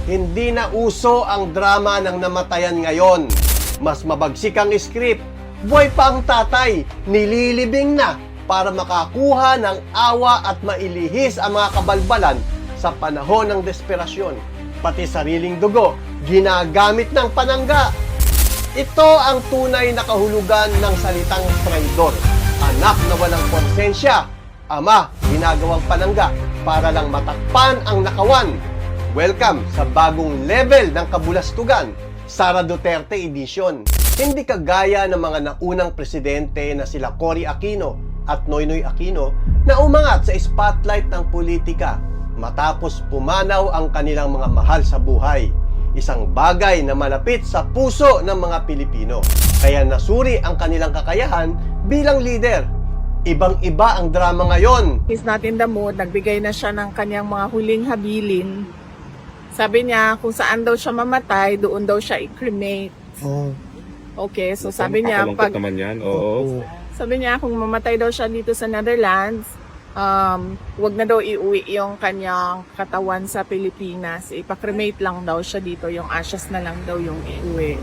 Hindi na uso ang drama ng namatayan ngayon. Mas mabagsik ang script. Buhay pa ang tatay, nililibing na para makakuha ng awa at mailihis ang mga kabalbalan sa panahon ng desperasyon. Pati sariling dugo, ginagamit ng panangga. Ito ang tunay na kahulugan ng salitang traidor. Anak na walang konsensya, ama ginagawang panangga para lang matakpan ang nakawan. Welcome sa bagong level ng kabulastugan, Sara Duterte Edition. Hindi kagaya ng mga naunang presidente na sila Cory Aquino at Noynoy Aquino na umangat sa spotlight ng politika matapos pumanaw ang kanilang mga mahal sa buhay. Isang bagay na malapit sa puso ng mga Pilipino. Kaya nasuri ang kanilang kakayahan bilang leader. Ibang-iba ang drama ngayon. He's not in the mood. Nagbigay na siya ng kanyang mga huling habilin. Sabi niya kung saan daw siya mamatay, doon daw siya i-cremate. Oh. Okay, so sabi niya Nakalungkot naman yan. Oo. sabi niya kung mamatay daw siya dito sa Netherlands, wag na daw iuwi yung kanyang katawan sa Pilipinas. Ipa-cremate lang daw siya dito, yung ashes na lang daw yung iuwi.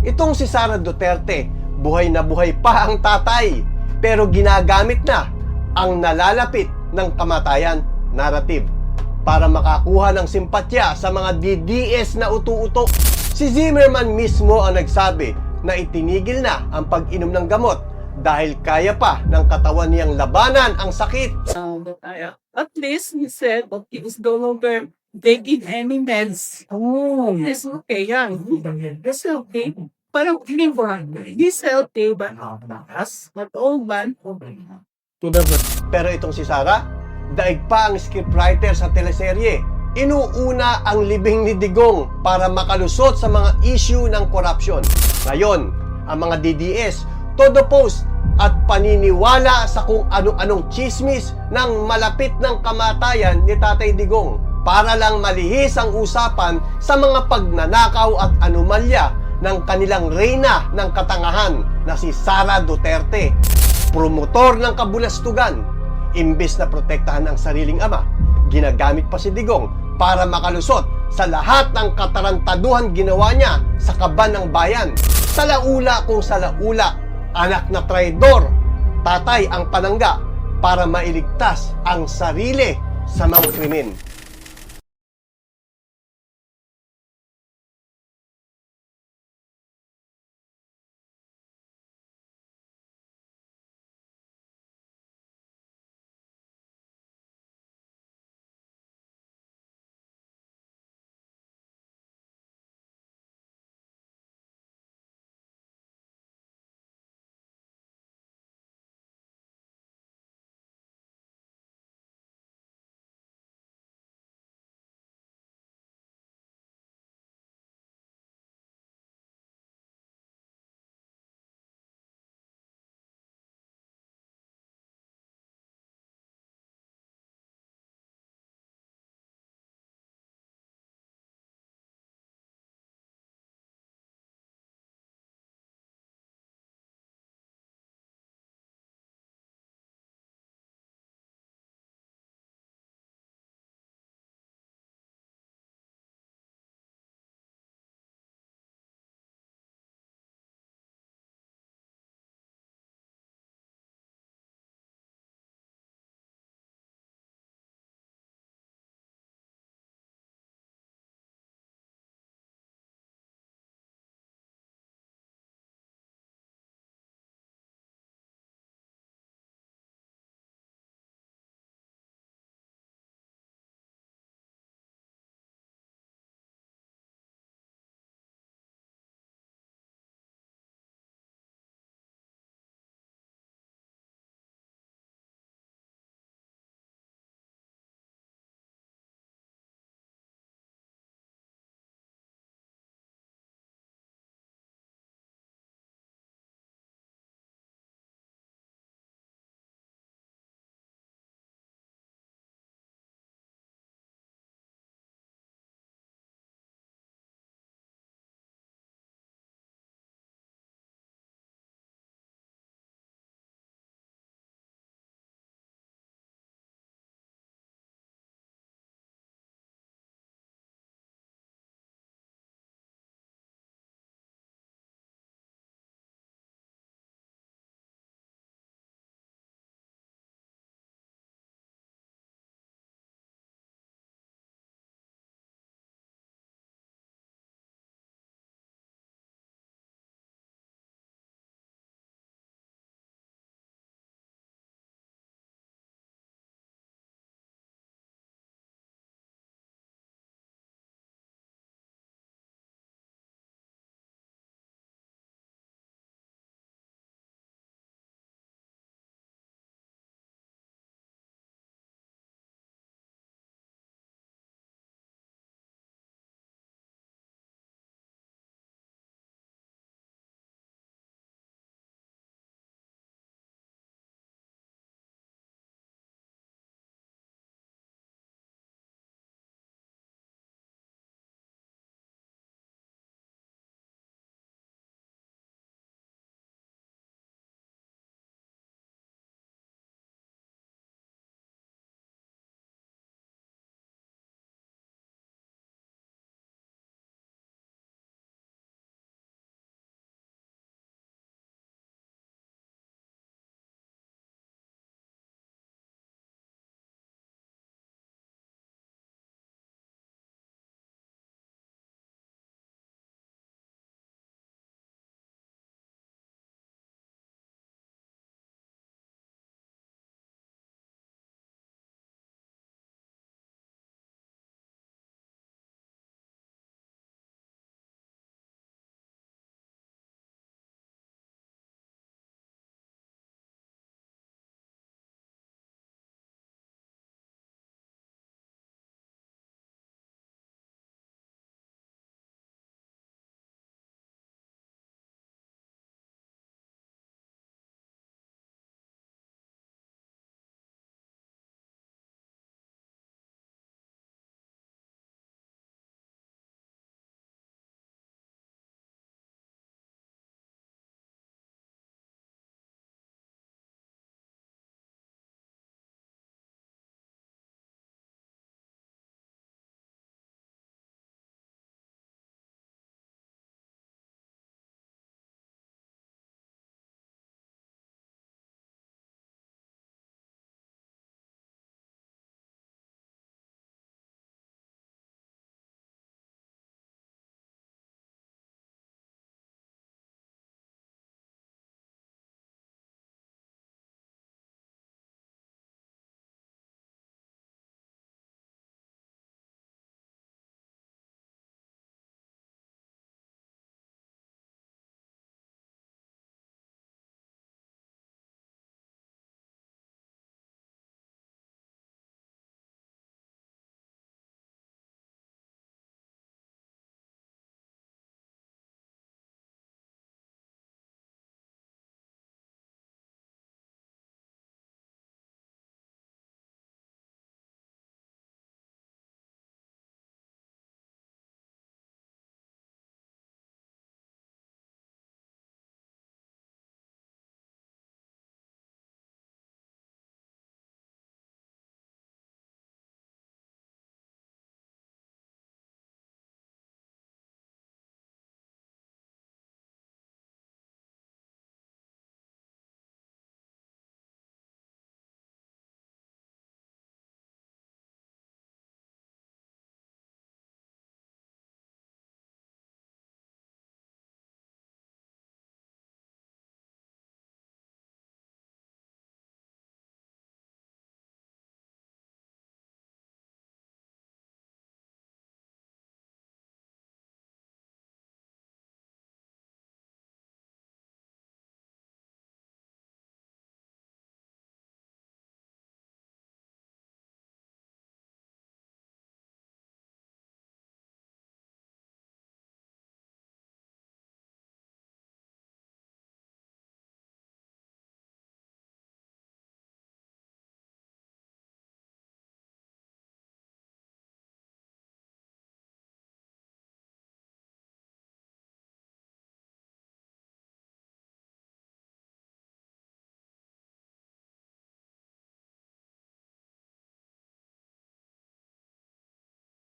Itong si Sara Duterte, buhay na buhay pa ang tatay, pero ginagamit na ang nalalapit ng kamatayan narrative para makakuha ng simpatya sa mga DDS na utu-uto. Si Zimmerman mismo ang nagsabi na itinigil na ang pag-inom ng gamot dahil kaya pa ng katawan niyang labanan ang sakit. At least he said that he was no longer taking any meds. Oh, it's okay, yan. It's okay. Parang liver. He's healthy, but not old man. Pero itong si Sara, daig pa ang scriptwriter sa teleserye. Inuuna ang libing ni Digong para makalusot sa mga issue ng corruption. Ngayon, ang mga DDS, todo post at paniniwala sa kung ano-anong chismis ng malapit ng kamatayan ni Tatay Digong para lang malihis ang usapan sa mga pagnanakaw at anomalya ng kanilang reyna ng katangahan na si Sara Duterte. Promotor ng kabulastugan, imbes na protektahan ang sariling ama, ginagamit pa si Digong para makalusot sa lahat ng katarantaduhan ginawa niya sa kaban ng bayan. Salaula kung salaula, anak na traidor, tatay ang panangga para mailigtas ang sarili sa mga krimen.